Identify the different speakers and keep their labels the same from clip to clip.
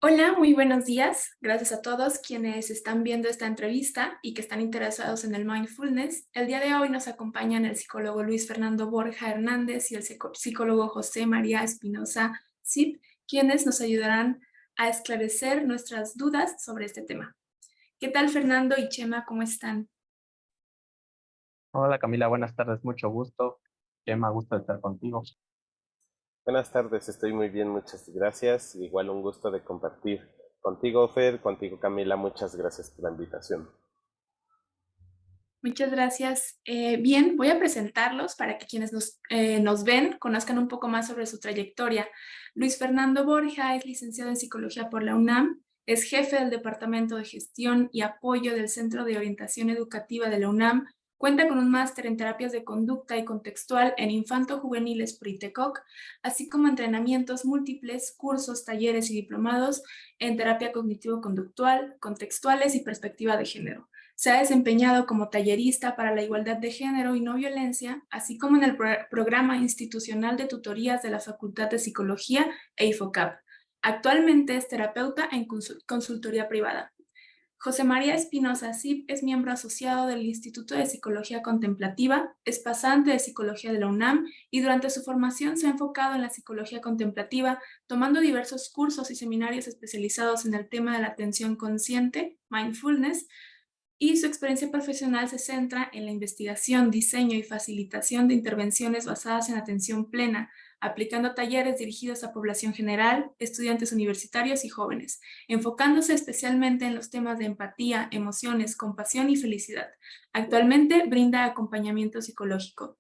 Speaker 1: Hola, muy buenos días. Gracias a todos quienes están viendo esta entrevista y que están interesados en el mindfulness. El día de hoy nos acompañan el psicólogo Luis Fernando Borja Hernández y el psicólogo José María Espinosa Zip, quienes nos ayudarán a esclarecer nuestras dudas sobre este tema. ¿Qué tal, Fernando y Chema? ¿Cómo están?
Speaker 2: Hola Camila, buenas tardes, mucho gusto. Qué gusto de estar contigo.
Speaker 3: Buenas tardes, estoy muy bien, muchas gracias. Igual un gusto de compartir contigo, Fer, contigo, Camila, muchas gracias por la invitación.
Speaker 1: Muchas gracias. Bien, voy a presentarlos para que quienes nos ven conozcan un poco más sobre su trayectoria. Luis Fernando Borja es licenciado en Psicología por la UNAM, es jefe del Departamento de Gestión y Apoyo del Centro de Orientación Educativa de la UNAM, cuenta con un máster en terapias de conducta y contextual en infanto-juveniles por ITECOC, así como entrenamientos múltiples, cursos, talleres y diplomados en terapia cognitivo-conductual, contextuales y perspectiva de género. Se ha desempeñado como tallerista para la igualdad de género y no violencia, así como en el programa institucional de tutorías de la Facultad de Psicología e IFOCAP. Actualmente es terapeuta en consultoría privada. José María Espinosa Zip es miembro asociado del Instituto de Psicología Contemplativa, es pasante de Psicología de la UNAM y durante su formación se ha enfocado en la psicología contemplativa, tomando diversos cursos y seminarios especializados en el tema de la atención consciente, mindfulness, y su experiencia profesional se centra en la investigación, diseño y facilitación de intervenciones basadas en atención plena, aplicando talleres dirigidos a población general, estudiantes universitarios y jóvenes, enfocándose especialmente en los temas de empatía, emociones, compasión y felicidad. Actualmente brinda acompañamiento psicológico.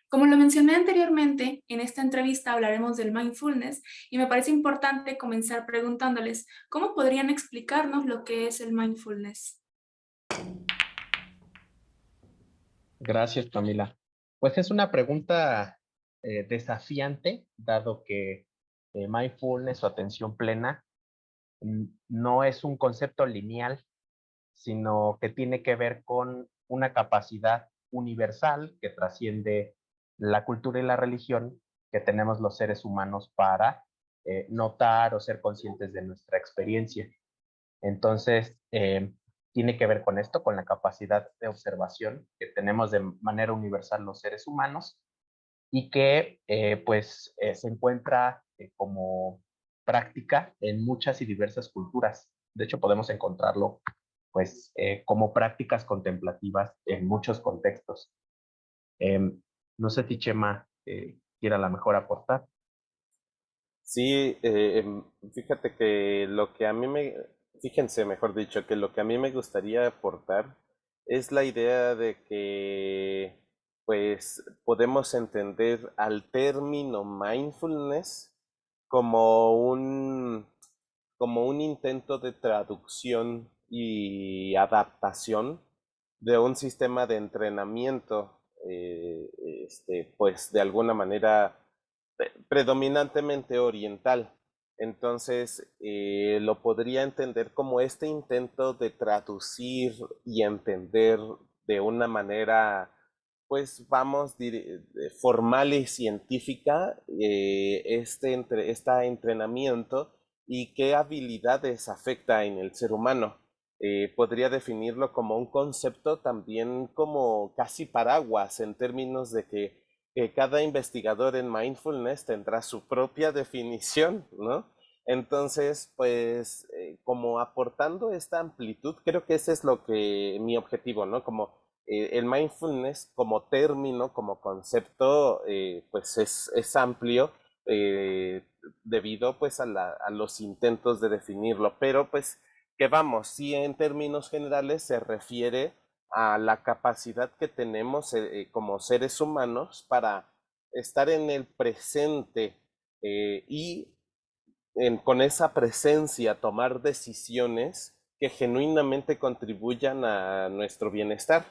Speaker 1: Como lo mencioné anteriormente, en esta entrevista hablaremos del mindfulness y me parece importante comenzar preguntándoles cómo podrían explicarnos lo que es el mindfulness.
Speaker 2: Gracias Camila. Pues es una pregunta desafiante, dado que mindfulness o atención plena no es un concepto lineal, sino que tiene que ver con una capacidad universal que trasciende la cultura y la religión que tenemos los seres humanos para notar o ser conscientes de nuestra experiencia. Entonces, tiene que ver con esto, con la capacidad de observación que tenemos de manera universal los seres humanos y que se encuentra como práctica en muchas y diversas culturas. De hecho, podemos encontrarlo como prácticas contemplativas en muchos contextos. No sé si Chema quiera a la mejor aportar.
Speaker 3: Sí, fíjate que fíjense, mejor dicho, que lo que a mí me gustaría aportar es la idea de que, pues, podemos entender al término mindfulness como como un intento de traducción y adaptación de un sistema de entrenamiento, pues de alguna manera predominantemente oriental. Entonces, lo podría entender como este intento de traducir y entender de una manera, pues vamos, formal y científica, este entrenamiento y qué habilidades afecta en el ser humano. Podría definirlo como un concepto también como casi paraguas en términos de que cada investigador en mindfulness tendrá su propia definición, ¿no? Entonces, pues, como aportando esta amplitud, creo que ese es lo que mi objetivo, ¿no? Como el mindfulness como término, como concepto, pues es amplio debido pues a los intentos de definirlo, pero pues que vamos, sí en términos generales se refiere a la capacidad que tenemos como seres humanos para estar en el presente y con esa presencia tomar decisiones que genuinamente contribuyan a nuestro bienestar.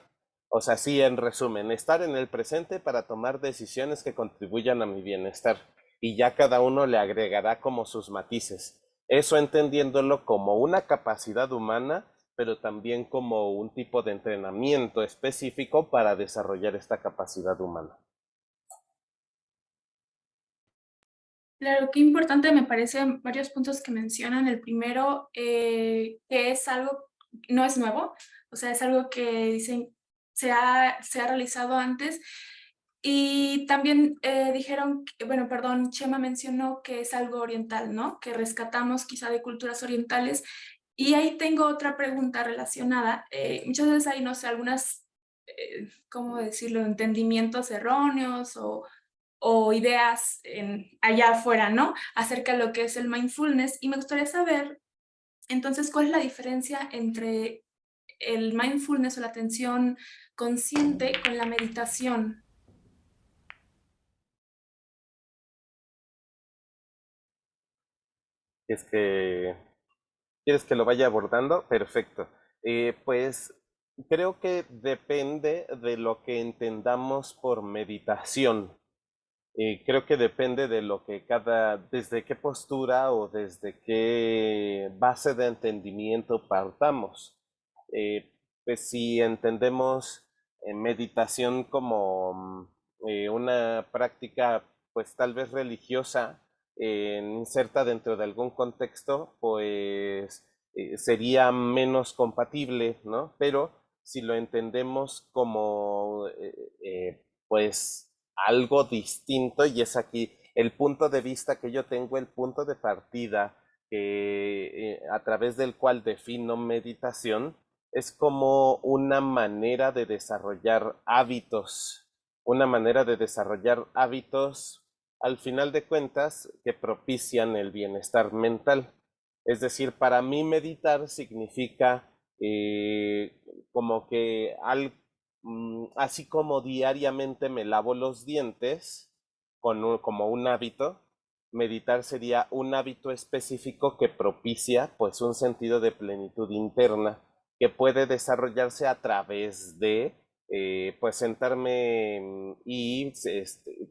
Speaker 3: O sea, sí, en resumen, estar en el presente para tomar decisiones que contribuyan a mi bienestar. Y ya cada uno le agregará como sus matices. Eso entendiéndolo como una capacidad humana, pero también como un tipo de entrenamiento específico para desarrollar esta capacidad humana.
Speaker 1: Claro, qué importante me parecen varios puntos que mencionan. El primero, que es algo, no es nuevo, o sea, es algo que dicen se ha realizado antes. Y también dijeron, bueno, perdón, Chema mencionó que es algo oriental, ¿no? Que rescatamos quizá de culturas orientales. Y ahí tengo otra pregunta relacionada. Muchas veces hay, no sé, algunas, ¿cómo decirlo?, entendimientos erróneos o ideas allá afuera, ¿no? Acerca de lo que es el mindfulness. Y me gustaría saber, entonces, ¿cuál es la diferencia entre el mindfulness o la atención consciente con la meditación?
Speaker 3: Es que ¿Quieres que lo vaya abordando? Perfecto. Pues creo que depende de lo que entendamos por meditación. Creo que depende de lo que desde qué postura o desde qué base de entendimiento partamos. Eh, pues si entendemos meditación como una práctica, pues tal vez religiosa, inserta dentro de algún contexto, pues sería menos compatible, ¿no? Pero si lo entendemos como, pues algo distinto, y es aquí el punto de vista que yo tengo, el punto de partida a través del cual defino meditación, es como una manera de desarrollar hábitos, una manera de desarrollar hábitos al final de cuentas que propician el bienestar mental. Es decir, para mí meditar significa como que así como diariamente me lavo los dientes como un hábito, meditar sería un hábito específico que propicia pues un sentido de plenitud interna que puede desarrollarse a través de pues sentarme y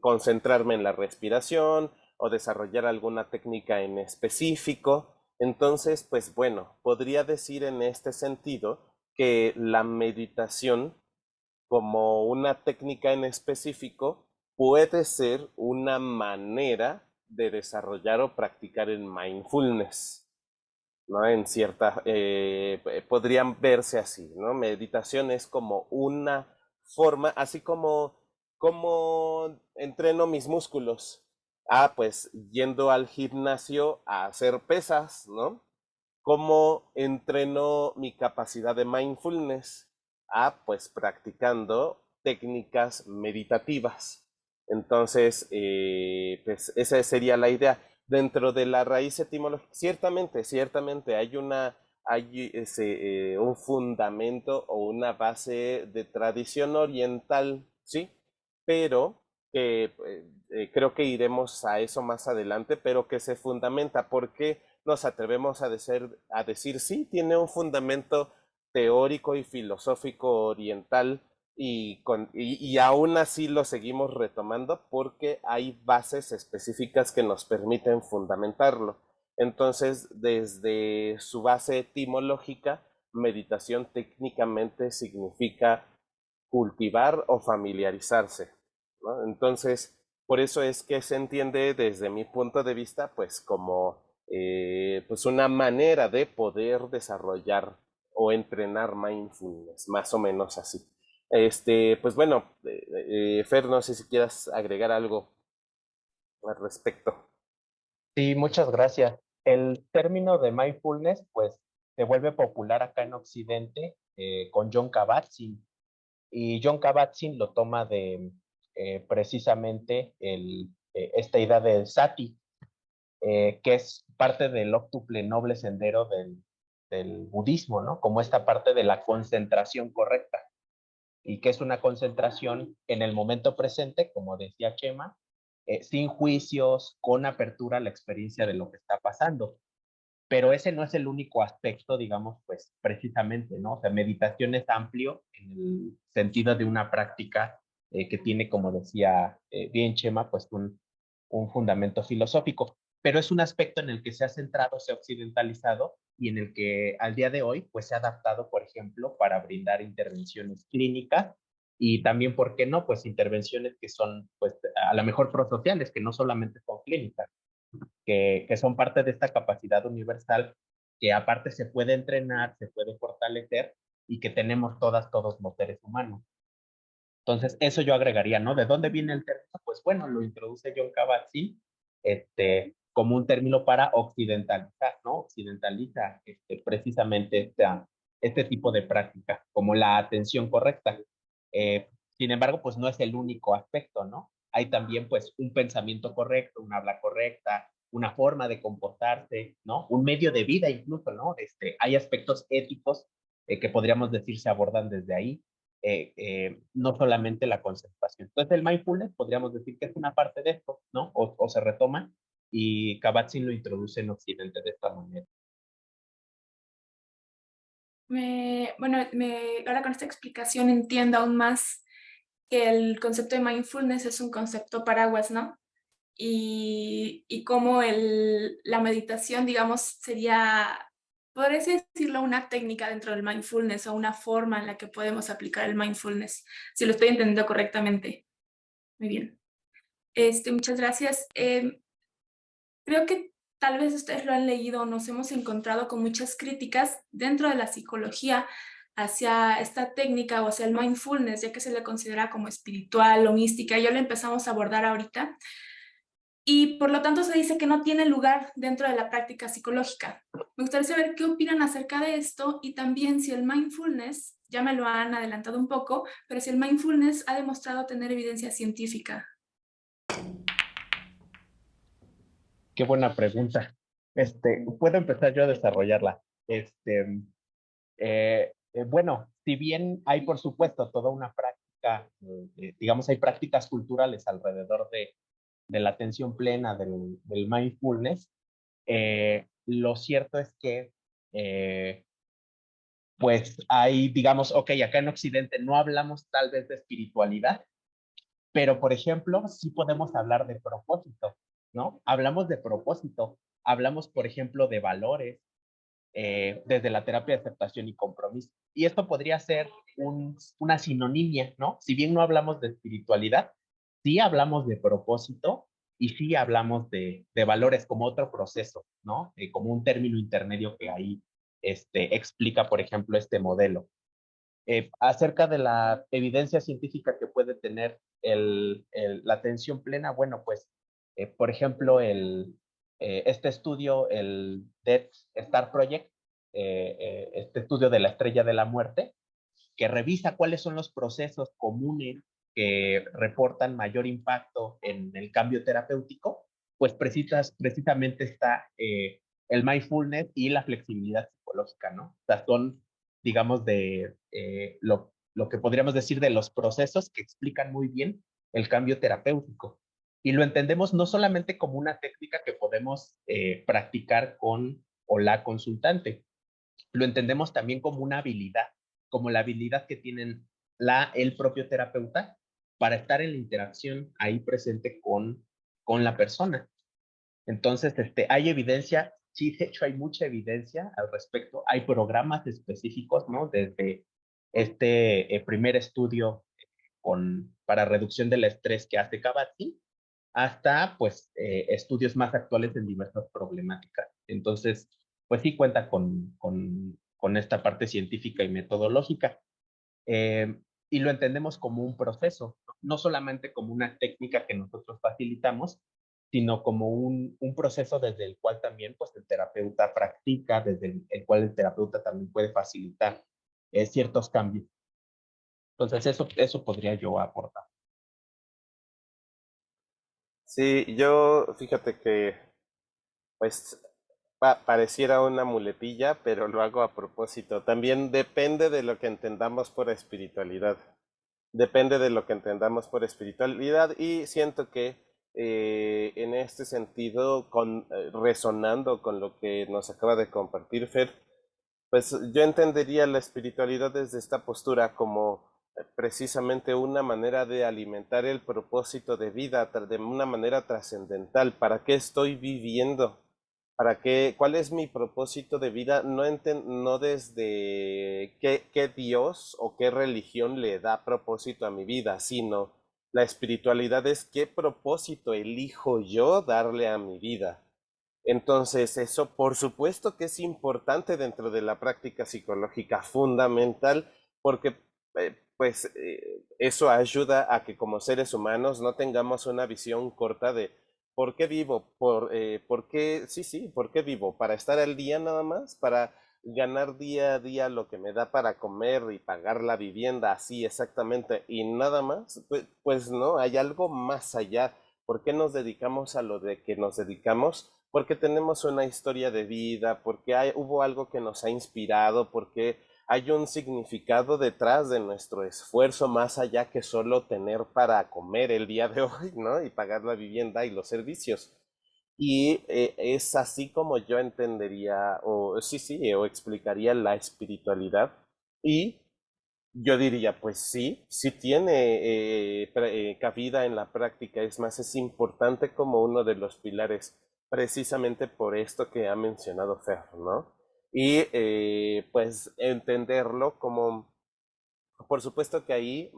Speaker 3: concentrarme en la respiración o desarrollar alguna técnica en específico. Entonces, pues bueno, podría decir en este sentido que la meditación como una técnica en específico puede ser una manera de desarrollar o practicar el mindfulness, ¿no? Podrían verse así, ¿no? Meditación es como una forma, así como entreno mis músculos. Ah, pues yendo al gimnasio a hacer pesas, ¿no? ¿Cómo entreno mi capacidad de mindfulness? Ah, pues practicando técnicas meditativas. Entonces, pues esa sería la idea. Dentro de la raíz etimológica, ciertamente hay un fundamento o una base de tradición oriental, ¿sí? Pero que creo que iremos a eso más adelante, pero que se fundamenta. ¿Por qué nos atrevemos a decir sí? Tiene un fundamento teórico y filosófico oriental y aún así lo seguimos retomando porque hay bases específicas que nos permiten fundamentarlo. Entonces, desde su base etimológica, meditación técnicamente significa cultivar o familiarizarse, ¿no? Entonces, por eso es que se entiende desde mi punto de vista, pues como pues una manera de poder desarrollar o entrenar mindfulness, más o menos así. Pues bueno, Fer, no sé si quieras agregar algo al respecto.
Speaker 2: Sí, muchas gracias. El término de mindfulness, pues, se vuelve popular acá en Occidente con John Kabat-Zinn. Y John Kabat-Zinn lo toma de precisamente esta idea del sati, que es parte del óctuple noble sendero del budismo, ¿no? Como esta parte de la concentración correcta. Y que es una concentración en el momento presente, como decía Chema, sin juicios, con apertura a la experiencia de lo que está pasando. Pero ese no es el único aspecto, digamos, pues precisamente, ¿no? O sea, meditación es amplio en el sentido de una práctica que tiene, como decía bien Chema, pues un fundamento filosófico, pero es un aspecto en el que se ha centrado, se ha occidentalizado y en el que al día de hoy, pues se ha adaptado, por ejemplo, para brindar intervenciones clínicas y también, ¿por qué no? Pues intervenciones que son, pues, a lo mejor prosociales, que no solamente son clínicas. que son parte de esta capacidad universal que aparte se puede entrenar, se puede fortalecer y que tenemos todos los seres humanos. Entonces, eso yo agregaría, ¿no? ¿De dónde viene el término? Pues bueno, lo introduce John Kabat-Zinn, como un término para occidentalizar, ¿no? Occidentaliza precisamente este tipo de práctica, como la atención correcta. Sin embargo, pues no es el único aspecto, ¿no? Hay también, pues, un pensamiento correcto, una habla correcta, una forma de comportarse, ¿no? Un medio de vida incluso, ¿no? Hay aspectos éticos que podríamos decir se abordan desde ahí, no solamente la concentración. Entonces, el mindfulness podríamos decir que es una parte de esto, ¿no? O se retoma y Kabat-Zinn lo introduce en Occidente de esta manera.
Speaker 1: Ahora con esta explicación entiendo aún más que el concepto de mindfulness es un concepto paraguas, ¿no? Y cómo la meditación, digamos, sería, podría decirlo, una técnica dentro del mindfulness o una forma en la que podemos aplicar el mindfulness, si lo estoy entendiendo correctamente. Muy bien. Muchas gracias. Creo que tal vez ustedes lo han leído o nos hemos encontrado con muchas críticas dentro de la psicología hacia esta técnica o hacia el mindfulness, ya que se le considera como espiritual o mística. Ya lo empezamos a abordar ahorita. Y por lo tanto se dice que no tiene lugar dentro de la práctica psicológica. Me gustaría saber qué opinan acerca de esto y también si el mindfulness, ya me lo han adelantado un poco, pero si el mindfulness ha demostrado tener evidencia científica.
Speaker 2: Qué buena pregunta. Puedo empezar yo a desarrollarla. Bueno, si bien hay, por supuesto, toda una práctica, digamos, hay prácticas culturales alrededor de la atención plena, del mindfulness, lo cierto es que, pues hay, digamos, ok, acá en Occidente no hablamos tal vez de espiritualidad, pero, por ejemplo, sí podemos hablar de propósito, ¿no? Hablamos de propósito, hablamos, por ejemplo, de valores, desde la terapia de aceptación y compromiso. Y esto podría ser una sinonimia, ¿no? Si bien no hablamos de espiritualidad, sí hablamos de propósito y sí hablamos de valores como otro proceso, ¿no? Como un término intermedio que ahí explica, por ejemplo, este modelo. Acerca de la evidencia científica que puede tener la atención plena, bueno, pues, por ejemplo, este estudio, el Death Star Project, este estudio de la estrella de la muerte, que revisa cuáles son los procesos comunes que reportan mayor impacto en el cambio terapéutico, pues precisamente está el mindfulness y la flexibilidad psicológica, ¿no? O sea, son, digamos, lo que podríamos decir de los procesos que explican muy bien el cambio terapéutico. Y lo entendemos no solamente como una técnica que podemos practicar con o la consultante, lo entendemos también como una habilidad, como la habilidad que tienen el propio terapeuta para estar en la interacción ahí presente con la persona. Entonces, hay evidencia, sí, de hecho hay mucha evidencia al respecto, hay programas específicos, ¿no? Desde primer estudio para reducción del estrés que hace Kabat-Zinn, hasta pues estudios más actuales en diversas problemáticas. Entonces, pues sí cuenta con esta parte científica y metodológica. Y lo entendemos como un proceso, no solamente como una técnica que nosotros facilitamos, sino como un proceso desde el cual también pues, el terapeuta practica, desde el cual el terapeuta también puede facilitar ciertos cambios. Entonces, eso podría yo aportar.
Speaker 3: Sí, yo fíjate que pues pareciera una muletilla, pero lo hago a propósito. También depende de lo que entendamos por espiritualidad. Depende de lo que entendamos por espiritualidad y siento que en este sentido, resonando con lo que nos acaba de compartir Fer, pues yo entendería la espiritualidad desde esta postura como precisamente una manera de alimentar el propósito de vida de una manera trascendental. ¿Para qué estoy viviendo? ¿Para qué? ¿Cuál es mi propósito de vida? No desde qué Dios o qué religión le da propósito a mi vida, sino La espiritualidad es qué propósito elijo yo darle a mi vida. Entonces, eso por supuesto que es importante dentro de la práctica psicológica, fundamental, porque eso ayuda a que como seres humanos no tengamos una visión corta de ¿por qué vivo? ¿Por qué? Sí, sí, ¿por qué vivo? ¿Para estar al día nada más? ¿Para ganar día a día lo que me da para comer y pagar la vivienda así exactamente y nada más? Pues no, hay algo más allá. ¿Por qué nos dedicamos a lo de que nos dedicamos? Porque tenemos una historia de vida, porque hubo algo que nos ha inspirado, porque hay un significado detrás de nuestro esfuerzo más allá que solo tener para comer el día de hoy, ¿no? Y pagar la vivienda y los servicios. Y es así como yo entendería, o sí, sí, o explicaría la espiritualidad. Y yo diría, pues sí, sí tiene cabida en la práctica. Es más, es importante como uno de los pilares, precisamente por esto que ha mencionado Fer, ¿no? Y pues entenderlo como, por supuesto que ahí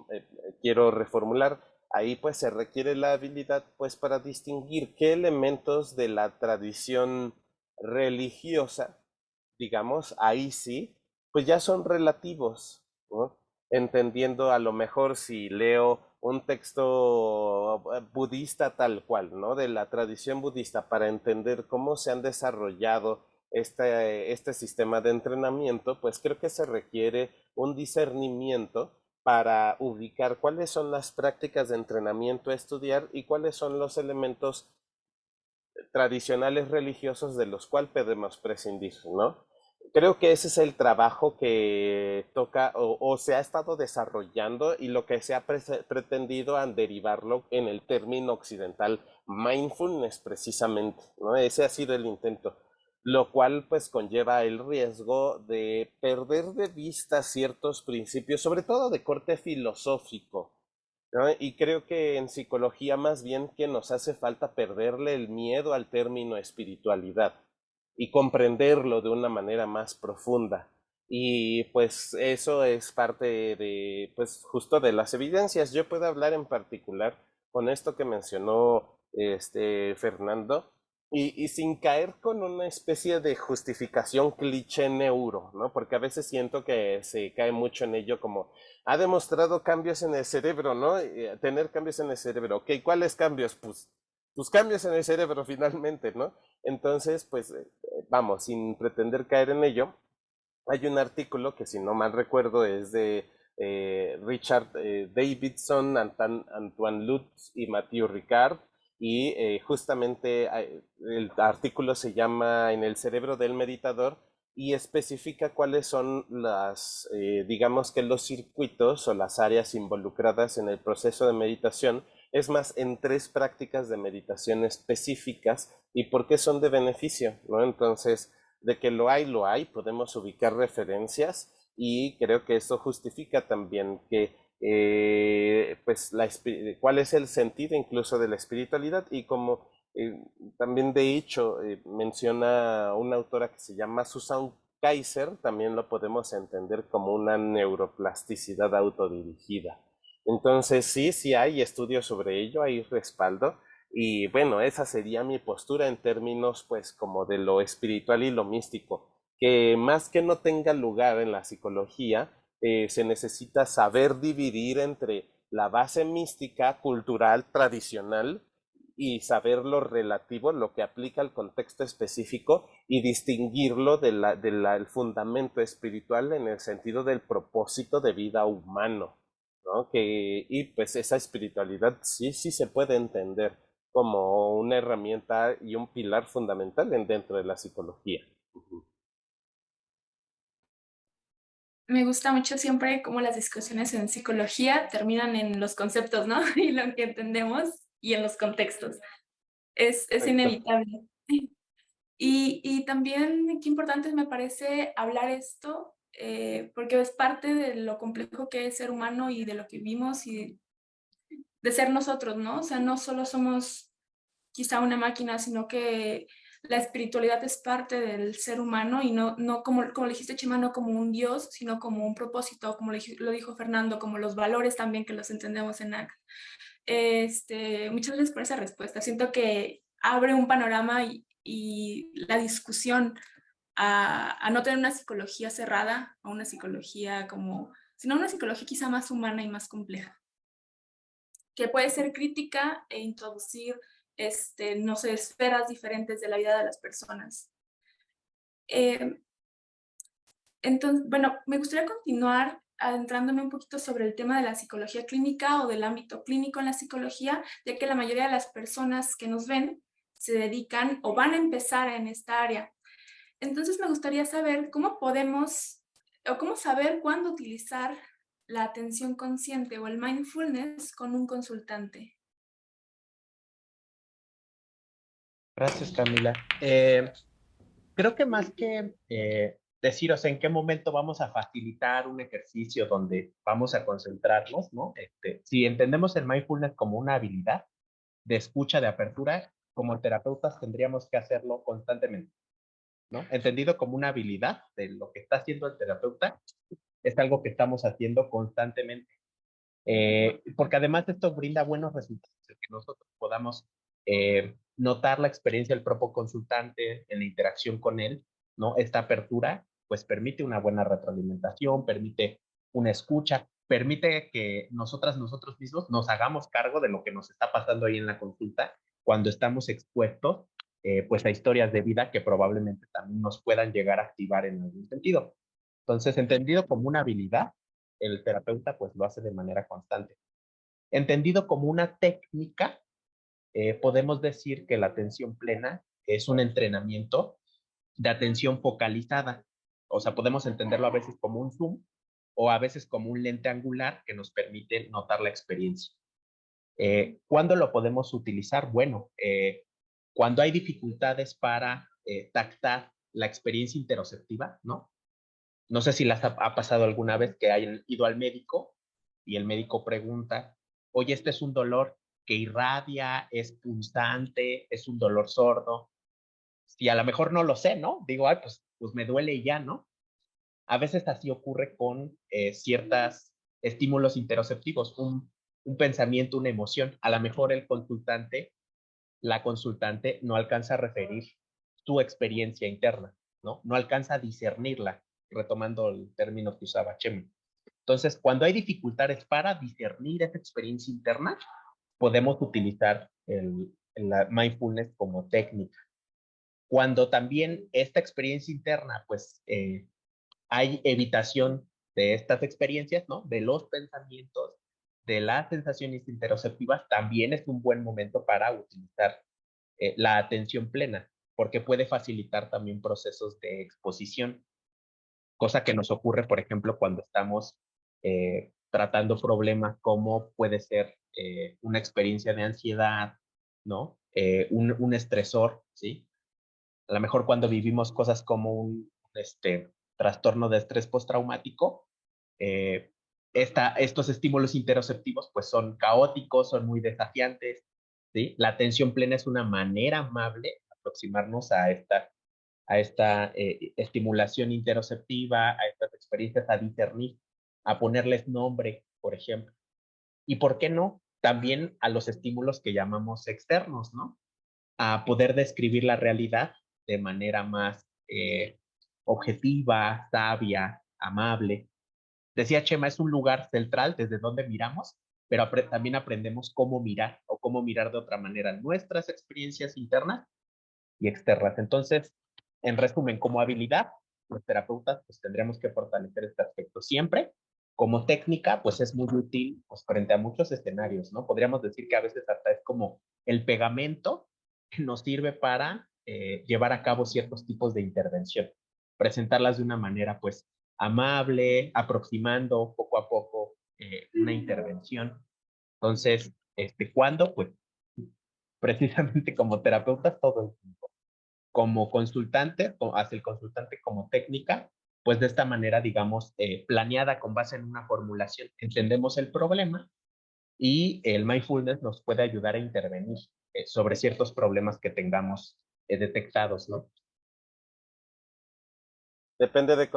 Speaker 3: quiero reformular, ahí pues se requiere la habilidad pues para distinguir qué elementos de la tradición religiosa, digamos, ahí sí, pues ya son relativos, ¿no? Entendiendo a lo mejor si leo un texto budista tal cual, ¿no? De la tradición budista para entender cómo se han desarrollado este sistema de entrenamiento, pues creo que se requiere un discernimiento para ubicar cuáles son las prácticas de entrenamiento a estudiar y cuáles son los elementos tradicionales religiosos de los cuales podemos prescindir, ¿no? Creo que ese es el trabajo que toca o se ha estado desarrollando y lo que se ha pretendido a derivarlo en el término occidental mindfulness precisamente, ¿no? Ese ha sido el intento, lo cual pues conlleva el riesgo de perder de vista ciertos principios, sobre todo de corte filosófico, ¿no? Y creo que en psicología más bien que nos hace falta perderle el miedo al término espiritualidad y comprenderlo de una manera más profunda. Y pues eso es parte de, pues justo de las evidencias. Yo puedo hablar en particular con esto que mencionó Fernando, y sin caer con una especie de justificación cliché neuro, ¿no? Porque a veces siento que se cae mucho en ello como ha demostrado cambios en el cerebro, ¿no? Tener cambios en el cerebro. Ok, ¿cuáles cambios? Pues cambios en el cerebro finalmente, ¿no? Entonces, pues vamos, sin pretender caer en ello, hay un artículo que si no mal recuerdo es de Richard Davidson, Antoine Lutz y Mathieu Ricard, y justamente el artículo se llama En el cerebro del meditador y especifica cuáles son digamos que los circuitos o las áreas involucradas en el proceso de meditación, es más, en tres prácticas de meditación específicas y por qué son de beneficio, ¿no? Entonces, de que lo hay, podemos ubicar referencias y creo que eso justifica también que pues cuál es el sentido incluso de la espiritualidad y como también de hecho menciona una autora que se llama Susan Kaiser, también lo podemos entender como una neuroplasticidad autodirigida. Entonces sí, sí hay estudios sobre ello, hay respaldo, y bueno, esa sería mi postura en términos pues como de lo espiritual y lo místico, que más que no tenga lugar en la psicología, se necesita saber dividir entre la base mística, cultural, tradicional, y saber lo relativo, lo que aplica al contexto específico, y distinguirlo el fundamento espiritual en el sentido del propósito de vida humano, ¿no? Y pues esa espiritualidad sí, sí se puede entender como una herramienta y un pilar fundamental dentro de la psicología. Ujú.
Speaker 1: Me gusta mucho siempre cómo las discusiones en psicología terminan en los conceptos, ¿no? Y lo que entendemos y en los contextos. Es
Speaker 3: Correcto.
Speaker 1: inevitable. Y también qué importante me parece hablar esto, porque es parte de lo complejo que es ser humano y de lo que vimos y de ser nosotros, ¿no? O sea, no solo somos quizá una máquina, sino que la espiritualidad es parte del ser humano y no como le dijiste, Chema, no como un Dios, sino como un propósito, como lo dijo Fernando, como los valores también que los entendemos en ACT. Muchas gracias por esa respuesta. Siento que abre un panorama y la discusión a no tener una psicología cerrada, a una psicología sino una psicología quizá más humana y más compleja, que puede ser crítica e introducir, no sé, esferas diferentes de la vida de las personas. Entonces, bueno, me gustaría continuar adentrándome un poquito sobre el tema de la psicología clínica o del ámbito clínico en la psicología, ya que la mayoría de las personas que nos ven se dedican o van a empezar en esta área. Entonces me gustaría saber cómo podemos o cómo saber cuándo utilizar la atención consciente o el mindfulness con un consultante.
Speaker 2: Gracias, Camila. Creo que más que deciros en qué momento vamos a facilitar un ejercicio donde vamos a concentrarnos, ¿no? Si entendemos el mindfulness como una habilidad de escucha, de apertura, como terapeutas tendríamos que hacerlo constantemente, ¿no? Entendido como una habilidad de lo que está haciendo el terapeuta, es algo que estamos haciendo constantemente. Porque además esto brinda buenos resultados, el que nosotros podamos notar la experiencia del propio consultante en la interacción con él, ¿no? Esta apertura, pues permite una buena retroalimentación, permite una escucha, permite que nosotros mismos nos hagamos cargo de lo que nos está pasando ahí en la consulta cuando estamos expuestos, pues a historias de vida que probablemente también nos puedan llegar a activar en algún sentido. Entonces, entendido como una habilidad, el terapeuta pues lo hace de manera constante. Entendido como una técnica, podemos decir que la atención plena es un entrenamiento de atención focalizada. O sea, podemos entenderlo a veces como un zoom o a veces como un lente angular que nos permite notar la experiencia. ¿Cuándo lo podemos utilizar? Bueno, cuando hay dificultades para tactar la experiencia interoceptiva, ¿no? No sé si les ha pasado alguna vez que hayan ido al médico y el médico pregunta, oye, este es un dolor que irradia, es punzante, es un dolor sordo. Y a lo mejor no lo sé, ¿no? Digo, ay, pues me duele y ya, ¿no? A veces así ocurre con ciertos estímulos interoceptivos, un pensamiento, una emoción. A lo mejor el consultante, la consultante no alcanza a referir su experiencia interna, ¿no? No alcanza a discernirla, retomando el término que usaba Chema. Entonces, cuando hay dificultades para discernir esa experiencia interna, podemos utilizar la mindfulness como técnica. Cuando también esta experiencia interna, pues hay evitación de estas experiencias, ¿no? De los pensamientos, de las sensaciones interoceptivas, también es un buen momento para utilizar la atención plena, porque puede facilitar también procesos de exposición, cosa que nos ocurre, por ejemplo, cuando estamos tratando problemas como puede ser una experiencia de ansiedad, ¿no? Un estresor, ¿sí? A lo mejor cuando vivimos cosas como un trastorno de estrés postraumático, eh, estos estímulos interoceptivos pues son caóticos, son muy desafiantes, ¿sí? La atención plena es una manera amable de aproximarnos a esta estimulación interoceptiva, a estas experiencias, a discernir, a ponerles nombre, por ejemplo. Y por qué no, también a los estímulos que llamamos externos, ¿no? A poder describir la realidad de manera más objetiva, sabia, amable. Decía Chema, es un lugar central desde donde miramos, pero también aprendemos cómo mirar o cómo mirar de otra manera nuestras experiencias internas y externas. Entonces, en resumen, como habilidad, los terapeutas pues tendríamos que fortalecer este aspecto siempre. Como técnica, pues es muy útil pues, frente a muchos escenarios, ¿no? Podríamos decir que a veces hasta es como el pegamento que nos sirve para llevar a cabo ciertos tipos de intervención, presentarlas de una manera pues amable, aproximando poco a poco una intervención. Entonces, ¿cuándo? Pues precisamente como terapeutas todo el tiempo. Como consultante, hacia el consultante como técnica, pues de esta manera, digamos, planeada con base en una formulación, entendemos el problema y el mindfulness nos puede ayudar a intervenir sobre ciertos problemas que tengamos detectados, ¿no?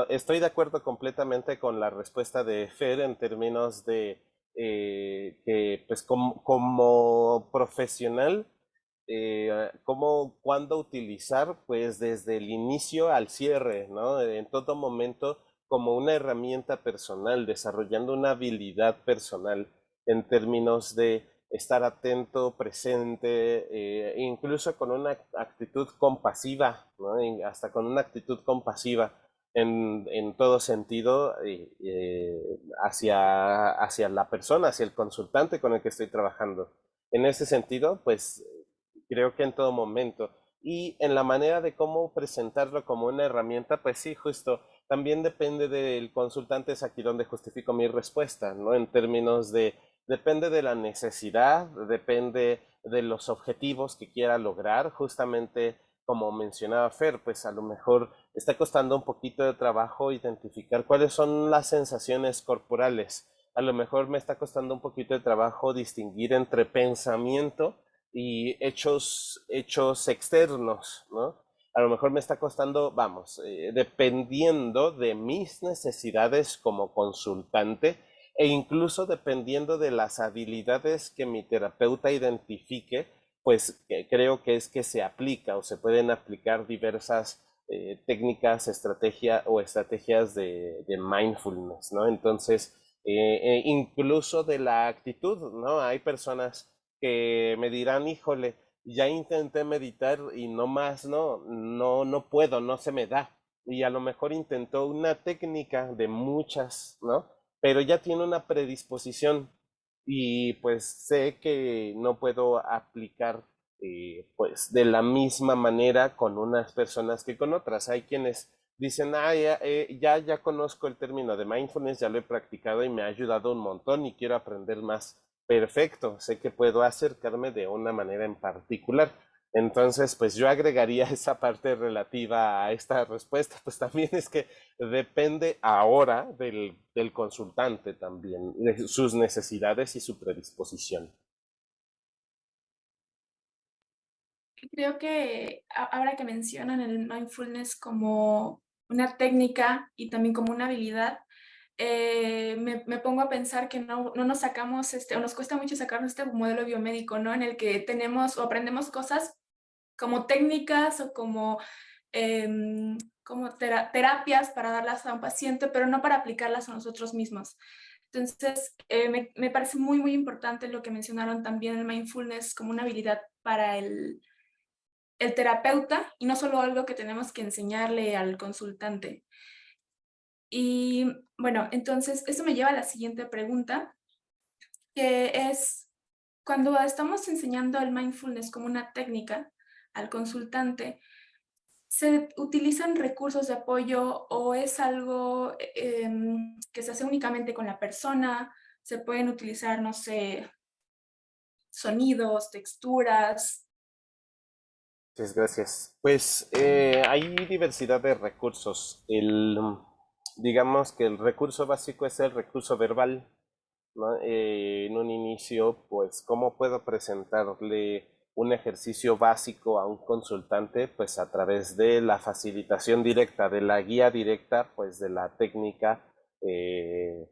Speaker 3: Estoy de acuerdo completamente con la respuesta de Fer en términos de que, pues, como profesional, cuándo utilizar, pues, desde el inicio al cierre, ¿no? En todo momento, como una herramienta personal, desarrollando una habilidad personal en términos de estar atento, presente, incluso con una actitud compasiva, ¿no? Hasta con una actitud compasiva en todo sentido hacia la persona, hacia el consultante con el que estoy trabajando. En ese sentido, pues creo que en todo momento. Y en la manera de cómo presentarlo como una herramienta, pues sí, justo, también depende del consultante, es aquí donde justifico mi respuesta, ¿no? En términos de, depende de la necesidad, depende de los objetivos que quiera lograr, justamente como mencionaba Fer, pues a lo mejor está costando un poquito de trabajo identificar cuáles son las sensaciones corporales. A lo mejor me está costando un poquito de trabajo distinguir entre pensamiento y hechos externos, ¿no? A lo mejor me está costando, vamos, dependiendo de mis necesidades como consultante e incluso dependiendo de las habilidades que mi terapeuta identifique, pues creo que es que se aplica o se pueden aplicar diversas técnicas, estrategias de mindfulness, ¿no? Entonces, incluso de la actitud, ¿no? Hay personas que me dirán, híjole, ya intenté meditar y no más, no puedo, no se me da. Y a lo mejor intentó una técnica de muchas, ¿no? Pero ya tiene una predisposición y pues sé que no puedo aplicar pues de la misma manera con unas personas que con otras. Hay quienes dicen, ya conozco el término de mindfulness, ya lo he practicado y me ha ayudado un montón y quiero aprender más. Perfecto, sé que puedo acercarme de una manera en particular. Entonces, pues yo agregaría esa parte relativa a esta respuesta, pues también es que depende ahora del consultante también, de sus necesidades y su predisposición.
Speaker 1: Creo que ahora que mencionan el mindfulness como una técnica y también como una habilidad, me pongo a pensar que no nos sacamos, o nos cuesta mucho sacarnos este modelo biomédico, ¿no? En el que tenemos o aprendemos cosas como técnicas o como terapias para darlas a un paciente, pero no para aplicarlas a nosotros mismos. Entonces, me parece muy, muy importante lo que mencionaron también el mindfulness como una habilidad para el terapeuta y no solo algo que tenemos que enseñarle al consultante. Y bueno, entonces eso me lleva a la siguiente pregunta, que es, cuando estamos enseñando el mindfulness como una técnica al consultante, ¿se utilizan recursos de apoyo o es algo que se hace únicamente con la persona? ¿Se pueden utilizar, no sé, sonidos, texturas?
Speaker 3: Muchas gracias. Pues hay diversidad de recursos. Digamos que el recurso básico es el recurso verbal, ¿no? En un inicio, pues, ¿cómo puedo presentarle un ejercicio básico a un consultante? Pues a través de la facilitación directa, de la guía directa, pues de la técnica,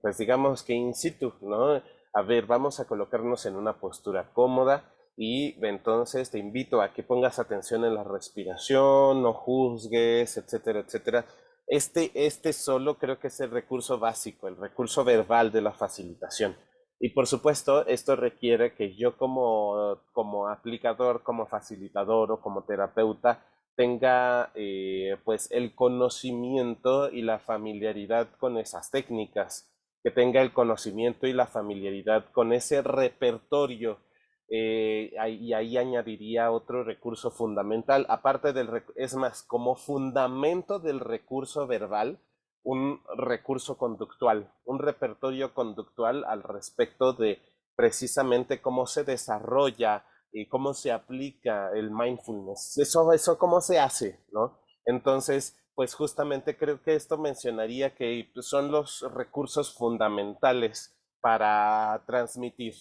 Speaker 3: pues digamos que in situ, ¿no? A ver, vamos a colocarnos en una postura cómoda y entonces te invito a que pongas atención en la respiración, no juzgues, etcétera, etcétera. Este solo creo que es el recurso básico, el recurso verbal de la facilitación. Y por supuesto, esto requiere que yo como aplicador, como facilitador o como terapeuta tenga pues el conocimiento y la familiaridad con esas técnicas, que tenga el conocimiento y la familiaridad con ese repertorio y ahí añadiría otro recurso fundamental, aparte es más, como fundamento del recurso verbal, un recurso conductual, un repertorio conductual al respecto de precisamente cómo se desarrolla y cómo se aplica el mindfulness. Eso cómo se hace, ¿no? Entonces, pues justamente creo que esto mencionaría que son los recursos fundamentales para transmitir.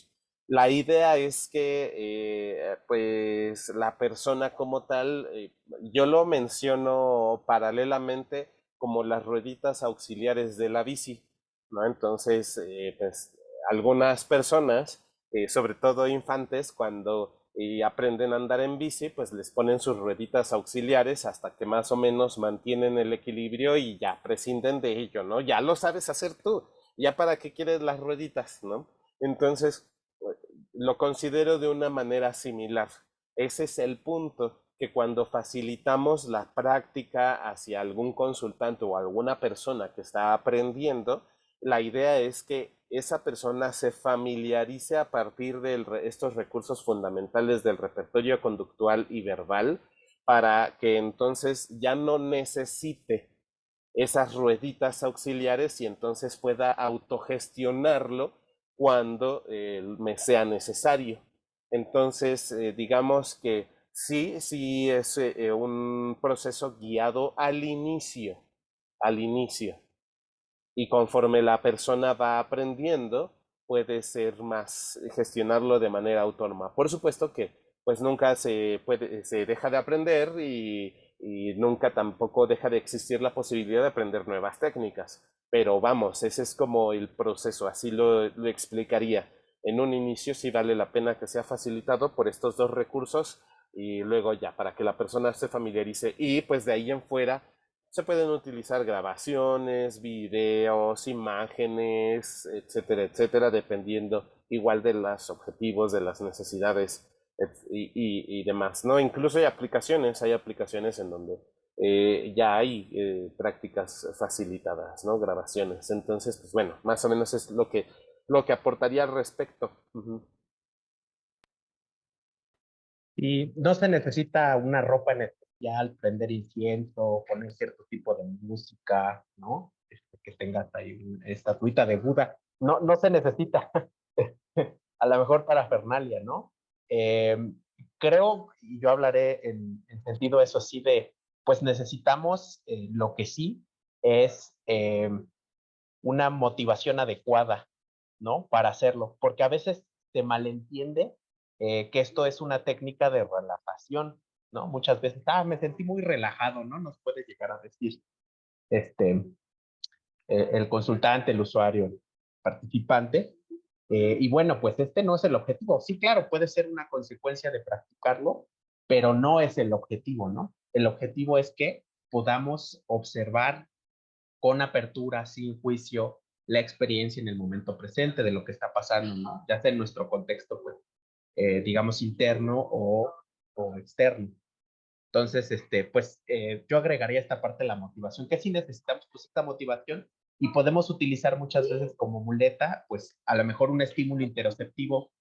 Speaker 3: La idea es que pues la persona como tal, yo lo menciono paralelamente como las rueditas auxiliares de la bici, ¿no? Entonces, pues algunas personas, sobre todo infantes, cuando aprenden a andar en bici, pues les ponen sus rueditas auxiliares hasta que más o menos mantienen el equilibrio y ya prescinden de ello, ¿no? Ya lo sabes hacer tú, ya para qué quieres las rueditas, ¿no? Entonces, lo considero de una manera similar. Ese es el punto, que cuando facilitamos la práctica hacia algún consultante o alguna persona que está aprendiendo, la idea es que esa persona se familiarice a partir de estos recursos fundamentales del repertorio conductual y verbal para que entonces ya no necesite esas rueditas auxiliares y entonces pueda autogestionarlo cuando me sea necesario. Entonces, digamos que sí es un proceso guiado al inicio. Y conforme la persona va aprendiendo, puede ser más gestionarlo de manera autónoma. Por supuesto que pues nunca se deja de aprender y nunca tampoco deja de existir la posibilidad de aprender nuevas técnicas. Pero vamos, ese es como el proceso, así lo explicaría. En un inicio sí vale la pena que sea facilitado por estos dos recursos y luego ya para que la persona se familiarice y pues de ahí en fuera se pueden utilizar grabaciones, videos, imágenes, etcétera, etcétera, dependiendo igual de los objetivos, de las necesidades y demás, ¿no? Incluso hay aplicaciones en donde ya hay prácticas facilitadas, ¿no? Grabaciones. Entonces, pues bueno, más o menos es lo que aportaría al respecto. Ujú.
Speaker 2: Y no se necesita una ropa en especial, prender incienso, poner cierto tipo de música, ¿no? Que tengas ahí una estatuita de Buda. No, no se necesita. A lo mejor parafernalia, ¿no? Eh, Creo, y yo hablaré en sentido eso sí de, pues necesitamos lo que sí es una motivación adecuada, ¿no? Para hacerlo, porque a veces se malentiende que esto es una técnica de relajación, ¿no? Muchas veces, me sentí muy relajado, ¿no? Nos puede llegar a decir este, el consultante, el usuario, el participante. Y bueno, pues este no es el objetivo. Sí, claro, puede ser una consecuencia de practicarlo, pero no es el objetivo, ¿no? El objetivo es que podamos observar con apertura, sin juicio, la experiencia en el momento presente de lo que está pasando, ¿no? Ya sea en nuestro contexto, pues, digamos, interno o externo. Entonces, pues yo agregaría esta parte de la motivación, que si necesitamos pues esta motivación y podemos utilizar muchas veces como muleta, pues a lo mejor un estímulo interoceptivo,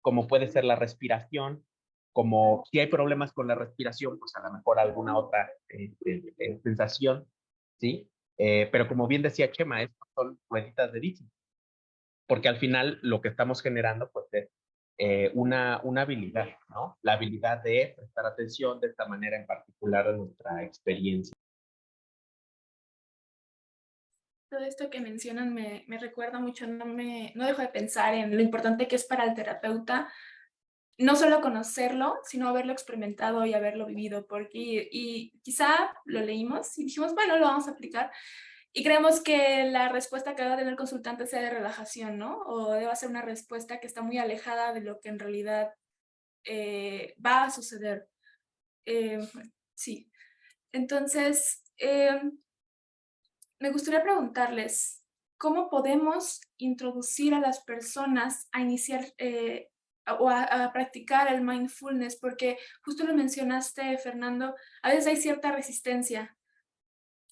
Speaker 2: como puede ser la respiración, como si hay problemas con la respiración, pues a lo mejor alguna otra sensación, ¿sí? Pero como bien decía Chema, estas son rueditas de bici, porque al final lo que estamos generando pues es una habilidad, ¿no? La habilidad de prestar atención de esta manera en particular a nuestra experiencia.
Speaker 1: Todo esto que mencionan me recuerda mucho, no dejo de pensar en lo importante que es para el terapeuta no solo conocerlo, sino haberlo experimentado y haberlo vivido, porque y quizá lo leímos y dijimos, bueno, lo vamos a aplicar, y creemos que la respuesta que va a tener el consultante sea de relajación, ¿no? O deba ser una respuesta que está muy alejada de lo que en realidad va a suceder. Sí. Entonces, me gustaría preguntarles, ¿cómo podemos introducir a las personas a iniciar o a practicar el mindfulness? Porque justo lo mencionaste, Fernando, a veces hay cierta resistencia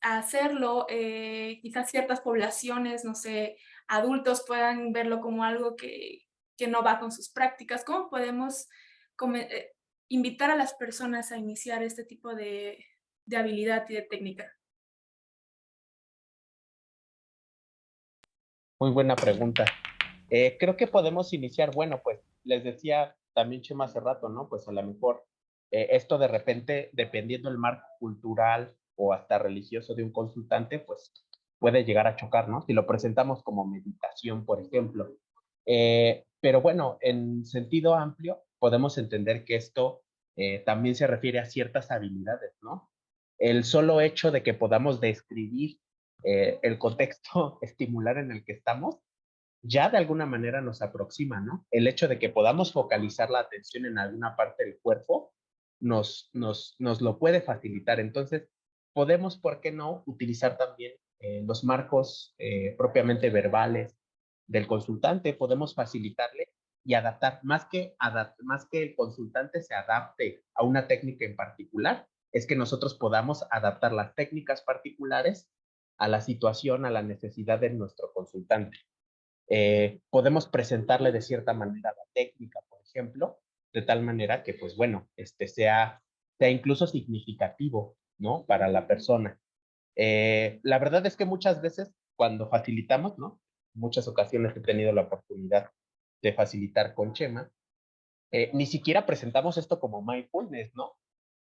Speaker 1: a hacerlo, quizás ciertas poblaciones, no sé, adultos puedan verlo como algo que no va con sus prácticas. ¿Cómo podemos invitar a las personas a iniciar este tipo de habilidad y de técnica?
Speaker 2: Muy buena pregunta. Creo que podemos iniciar, bueno, pues les decía también Chema hace rato, ¿no? Pues a lo mejor esto de repente, dependiendo del marco cultural o hasta religioso de un consultante, pues puede llegar a chocar, ¿no? Si lo presentamos como meditación, por ejemplo. Pero bueno, en sentido amplio, podemos entender que esto también se refiere a ciertas habilidades, ¿no? El solo hecho de que podamos describir el contexto estimular en el que estamos, ya de alguna manera nos aproxima, ¿no? El hecho de que podamos focalizar la atención en alguna parte del cuerpo nos lo puede facilitar. Entonces, podemos, ¿por qué no?, utilizar también los marcos propiamente verbales del consultante. Podemos facilitarle y adaptar, más que el consultante se adapte a una técnica en particular, es que nosotros podamos adaptar las técnicas particulares a la situación, a la necesidad de nuestro consultante. Podemos presentarle de cierta manera la técnica, por ejemplo, de tal manera que, pues bueno, sea incluso significativo, ¿no? Para la persona. La verdad es que muchas veces cuando facilitamos, ¿no? Muchas ocasiones he tenido la oportunidad de facilitar con Chema, ni siquiera presentamos esto como mindfulness, ¿no?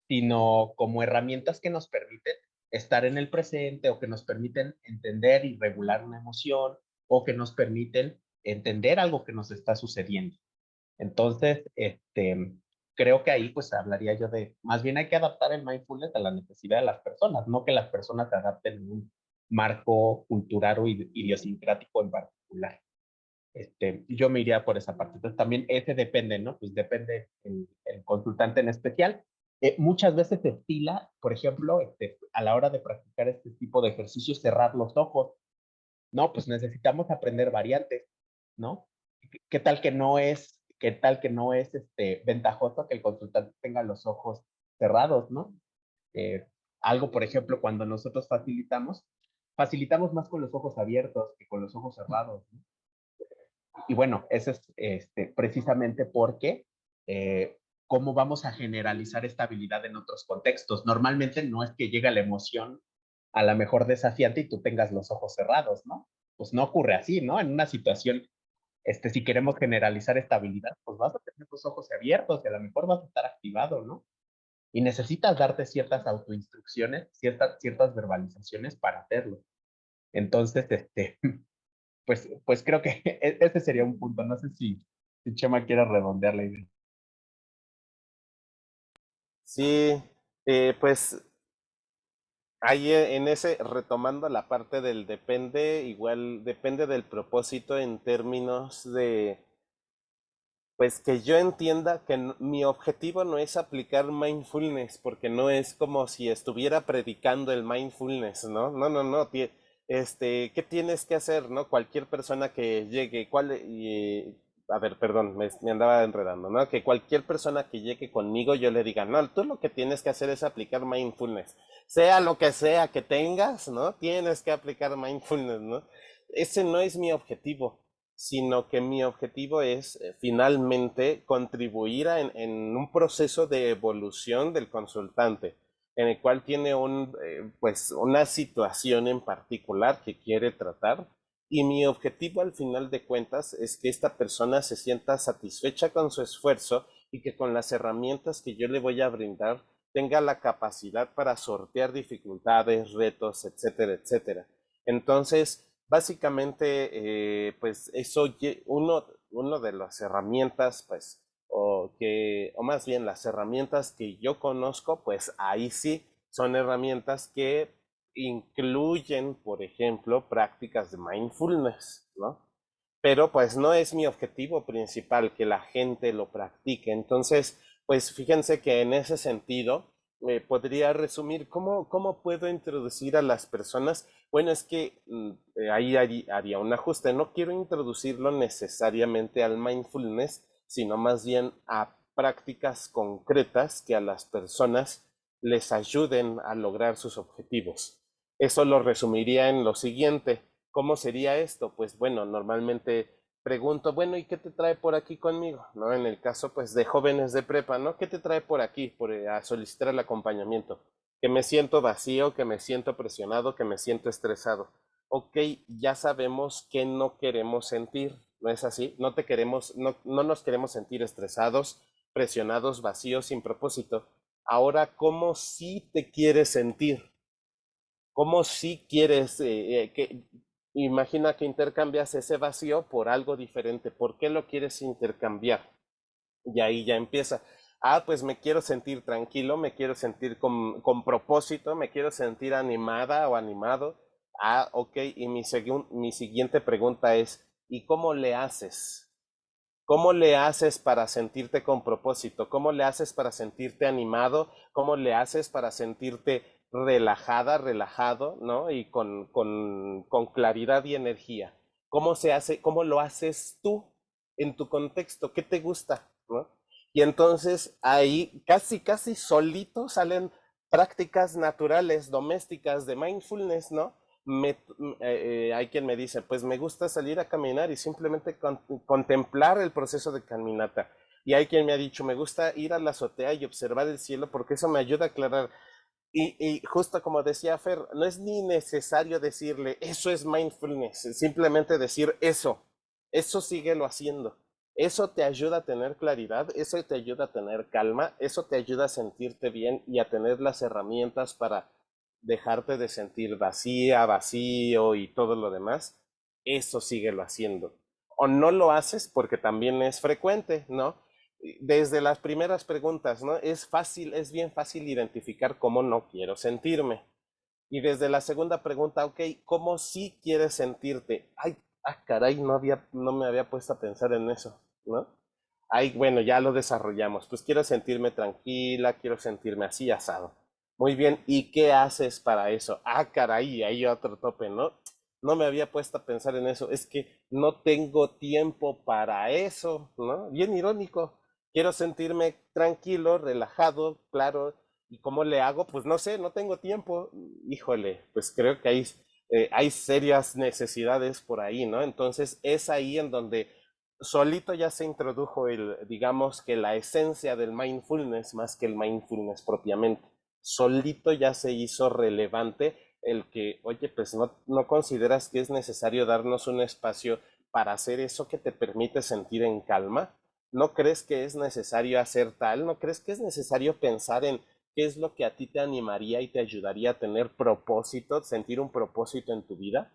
Speaker 2: Sino como herramientas que nos permiten estar en el presente o que nos permiten entender y regular una emoción o que nos permiten entender algo que nos está sucediendo. Entonces, creo que ahí pues hablaría yo de, más bien hay que adaptar el mindfulness a la necesidad de las personas, no que las personas se adapten en un marco cultural o idiosincrático en particular. Yo me iría por esa parte. Entonces también ese depende, ¿no? Pues depende el consultante en especial. Muchas veces se estila, por ejemplo, a la hora de practicar este tipo de ejercicios, cerrar los ojos, ¿no? Pues necesitamos aprender variantes, ¿no? Qué tal que no es ventajoso que el consultante tenga los ojos cerrados, ¿no? Eh, Algo, por ejemplo, cuando nosotros facilitamos más con los ojos abiertos que con los ojos cerrados, ¿no? Y bueno, eso es precisamente porque cómo vamos a generalizar esta habilidad en otros contextos. Normalmente no es que llegue la emoción a la mejor desafiante y tú tengas los ojos cerrados, ¿no? Pues no ocurre así, ¿no? En una situación, si queremos generalizar esta habilidad, pues vas a tener los ojos abiertos y a lo mejor vas a estar activado, ¿no? Y necesitas darte ciertas autoinstrucciones, ciertas verbalizaciones para hacerlo. Entonces, pues creo que ese sería un punto. No sé si Chema quiere redondear la idea.
Speaker 3: Sí, pues ahí en ese, retomando la parte del depende, igual depende del propósito en términos de, pues que yo entienda que mi objetivo no es aplicar mindfulness, porque no es como si estuviera predicando el mindfulness, ¿no? No, no, no. ¿Qué tienes que hacer, no? Cualquier persona que llegue, a ver, perdón, me andaba enredando, ¿no? Que cualquier persona que llegue conmigo yo le diga, no, tú lo que tienes que hacer es aplicar mindfulness. Sea lo que sea que tengas, ¿no? Tienes que aplicar mindfulness, ¿no? Ese no es mi objetivo, sino que mi objetivo es finalmente contribuir en un proceso de evolución del consultante, en el cual tiene pues una situación en particular que quiere tratar, y mi objetivo al final de cuentas es que esta persona se sienta satisfecha con su esfuerzo y que con las herramientas que yo le voy a brindar tenga la capacidad para sortear dificultades, retos, etcétera, etcétera. Entonces, básicamente, pues uno de las herramientas, pues, o más bien las herramientas que yo conozco, pues ahí sí son herramientas que incluyen, por ejemplo, prácticas de mindfulness, ¿no? Pero pues no es mi objetivo principal que la gente lo practique. Entonces, pues fíjense que en ese sentido, podría resumir cómo puedo introducir a las personas. Bueno, es que ahí haría un ajuste. No quiero introducirlo necesariamente al mindfulness, sino más bien a prácticas concretas que a las personas les ayuden a lograr sus objetivos. Eso lo resumiría en lo siguiente. ¿Cómo sería esto? Pues bueno, normalmente pregunto, bueno, ¿y qué te trae por aquí conmigo? ¿No? En el caso, pues, de jóvenes de prepa, ¿no? ¿Qué te trae por aquí a solicitar el acompañamiento? Que me siento vacío, que me siento presionado, que me siento estresado. Ok, ya sabemos que no queremos sentir, ¿no es así? No nos queremos sentir estresados, presionados, vacíos, sin propósito. Ahora, ¿cómo sí te quieres sentir? ¿Cómo si quieres imagina que intercambias ese vacío por algo diferente. ¿Por qué lo quieres intercambiar? Y ahí ya empieza. Ah, pues me quiero sentir tranquilo, me quiero sentir con propósito, me quiero sentir animada o animado. Ah, ok. Y mi siguiente pregunta es, ¿y cómo le haces? ¿Cómo le haces para sentirte con propósito? ¿Cómo le haces para sentirte animado? ¿Cómo le haces para sentirte relajada, relajado, ¿no? Y con claridad y energía. ¿Cómo se hace? ¿Cómo lo haces tú en tu contexto? ¿Qué te gusta? ¿No? Y entonces ahí casi, casi solito salen prácticas naturales, domésticas de mindfulness, ¿no? Hay quien me dice, pues me gusta salir a caminar y simplemente contemplar el proceso de caminata. Y hay quien me ha dicho, me gusta ir a la azotea y observar el cielo porque eso me ayuda a aclarar. Y justo como decía Fer, no es ni necesario decirle, eso es mindfulness, simplemente decir eso síguelo haciendo. Eso te ayuda a tener claridad, eso te ayuda a tener calma, eso te ayuda a sentirte bien y a tener las herramientas para dejarte de sentir vacía, vacío y todo lo demás. Eso síguelo haciendo. O no lo haces porque también es frecuente, ¿no? Desde las primeras preguntas, ¿no? Es fácil, es bien fácil identificar cómo no quiero sentirme. Y desde la segunda pregunta, ok, ¿cómo sí quieres sentirte? Ay, caray, no me había puesto a pensar en eso, ¿no? Ay, bueno, ya lo desarrollamos. Pues quiero sentirme tranquila, quiero sentirme así, asado. Muy bien, ¿y qué haces para eso? Ah, caray, ahí otro tope, ¿no? No me había puesto a pensar en eso. Es que no tengo tiempo para eso, ¿no? Bien irónico. Quiero sentirme tranquilo, relajado, claro. ¿Y cómo le hago? Pues no sé, no tengo tiempo. Híjole, pues creo que hay serias necesidades por ahí, ¿no? Entonces es ahí en donde solito ya se introdujo digamos que la esencia del mindfulness más que el mindfulness propiamente. Solito ya se hizo relevante el que, oye, pues no consideras que es necesario darnos un espacio para hacer eso que te permite sentir en calma. ¿No crees que es necesario hacer tal? ¿No crees que es necesario pensar en qué es lo que a ti te animaría y te ayudaría a tener propósito, sentir un propósito en tu vida?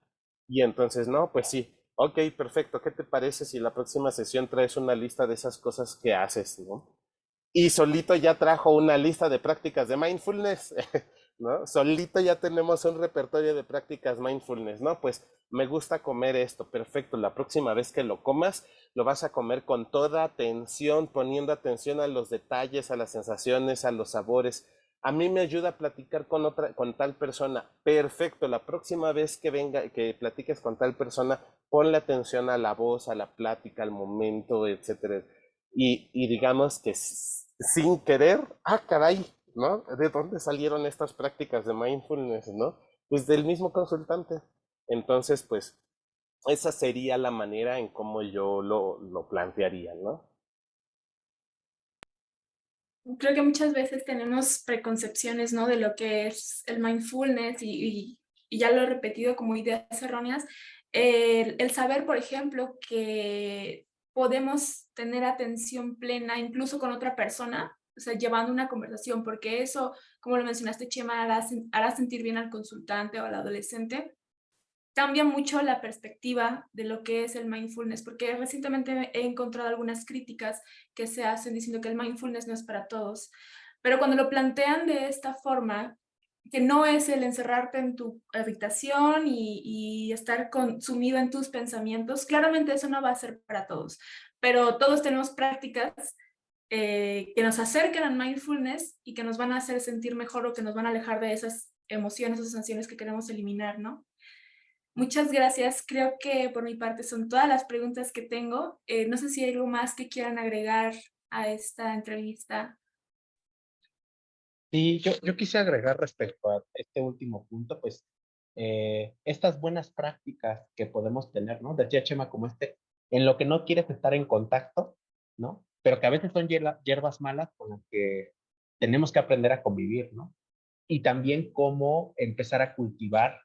Speaker 3: Y entonces, no, pues sí, ok, perfecto, ¿qué te parece si la próxima sesión traes una lista de esas cosas que haces, ¿no? Y solito ya trajo una lista de prácticas de mindfulness, ¿no? Solito ya tenemos un repertorio de prácticas mindfulness, ¿no? Pues me gusta comer esto, perfecto. La próxima vez que lo comas, lo vas a comer con toda atención, poniendo atención a los detalles, a las sensaciones, a los sabores. A mí me ayuda a platicar con tal persona. Perfecto. La próxima vez que venga, que platiques con tal persona, ponle atención a la voz, a la plática, al momento, etcétera. Y digamos que sin querer, caray, ¿no? ¿De dónde salieron estas prácticas de mindfulness, no? Pues del mismo consultante. Entonces, pues, esa sería la manera en cómo yo lo plantearía, ¿no?
Speaker 1: Creo que muchas veces tenemos preconcepciones, ¿no? De lo que es el mindfulness y ya lo he repetido como ideas erróneas. El saber, por ejemplo, que podemos tener atención plena incluso con otra persona, o sea, llevando una conversación, porque eso, como lo mencionaste, Chema, hará sentir bien al consultante o al adolescente. Cambia mucho la perspectiva de lo que es el mindfulness, porque recientemente he encontrado algunas críticas que se hacen diciendo que el mindfulness no es para todos, pero cuando lo plantean de esta forma, que no es el encerrarte en tu habitación y estar consumido en tus pensamientos, claramente eso no va a ser para todos, pero todos tenemos prácticas que nos acerquen al mindfulness y que nos van a hacer sentir mejor o que nos van a alejar de esas emociones o sensaciones que queremos eliminar, ¿no? Muchas gracias. Creo que por mi parte son todas las preguntas que tengo. No sé si hay algo más que quieran agregar a esta entrevista.
Speaker 2: Sí, yo quise agregar respecto a este último punto, pues estas buenas prácticas que podemos tener, ¿no? Decía Chema, como en lo que no quieres estar en contacto, ¿no? Pero que a veces son hierbas malas con las que tenemos que aprender a convivir, ¿no? Y también cómo empezar a cultivar,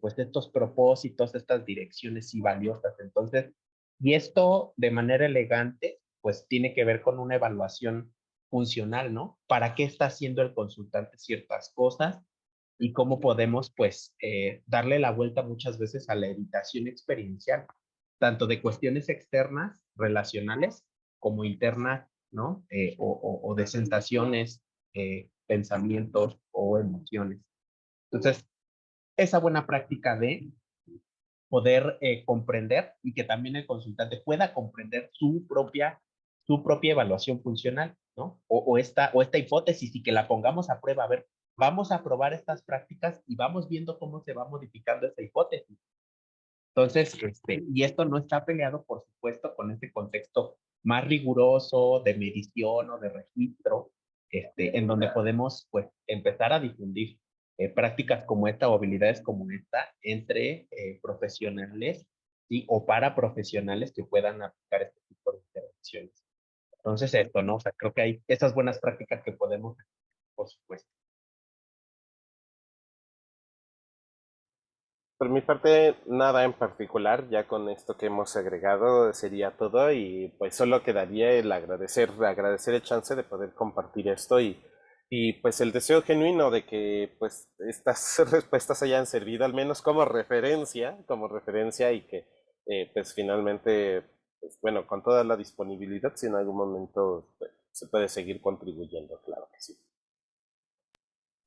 Speaker 2: pues, estos propósitos, estas direcciones y valiosas. Entonces, y esto de manera elegante, pues, tiene que ver con una evaluación funcional, ¿no? ¿Para qué está haciendo el consultante ciertas cosas? y cómo podemos, pues, darle la vuelta muchas veces a la evitación experiencial, tanto de cuestiones externas, relacionales, como internas, ¿no? O de sensaciones, pensamientos o emociones. Entonces, esa buena práctica de poder comprender y que también el consultante pueda comprender su propia evaluación funcional, ¿no? O esta hipótesis y que la pongamos a prueba. A ver, vamos a probar estas prácticas y vamos viendo cómo se va modificando esta hipótesis. Entonces, y esto no está peleado, por supuesto, con este contexto más riguroso de medición o de registro, en donde podemos, pues, empezar a difundir prácticas como esta o habilidades como esta entre profesionales, ¿sí? O para profesionales que puedan aplicar este tipo de intervenciones. Entonces, esto, ¿no? O sea, creo que hay esas buenas prácticas que podemos, por supuesto.
Speaker 3: Por mi parte, nada en particular, ya con esto que hemos agregado sería todo y pues solo quedaría el agradecer el chance de poder compartir esto y pues el deseo genuino de que pues estas respuestas hayan servido al menos como referencia y que pues finalmente, pues bueno, con toda la disponibilidad, si en algún momento pues, se puede seguir contribuyendo, claro que sí.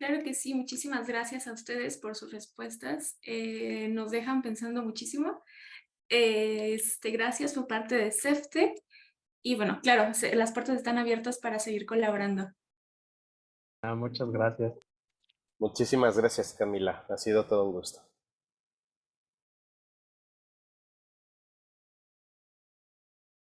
Speaker 1: Claro que sí, muchísimas gracias a ustedes por sus respuestas. Nos dejan pensando muchísimo. Gracias por parte de CEFTE. Y bueno, claro, las puertas están abiertas para seguir colaborando.
Speaker 2: Muchas gracias.
Speaker 3: Muchísimas gracias, Camila. Ha sido todo un gusto.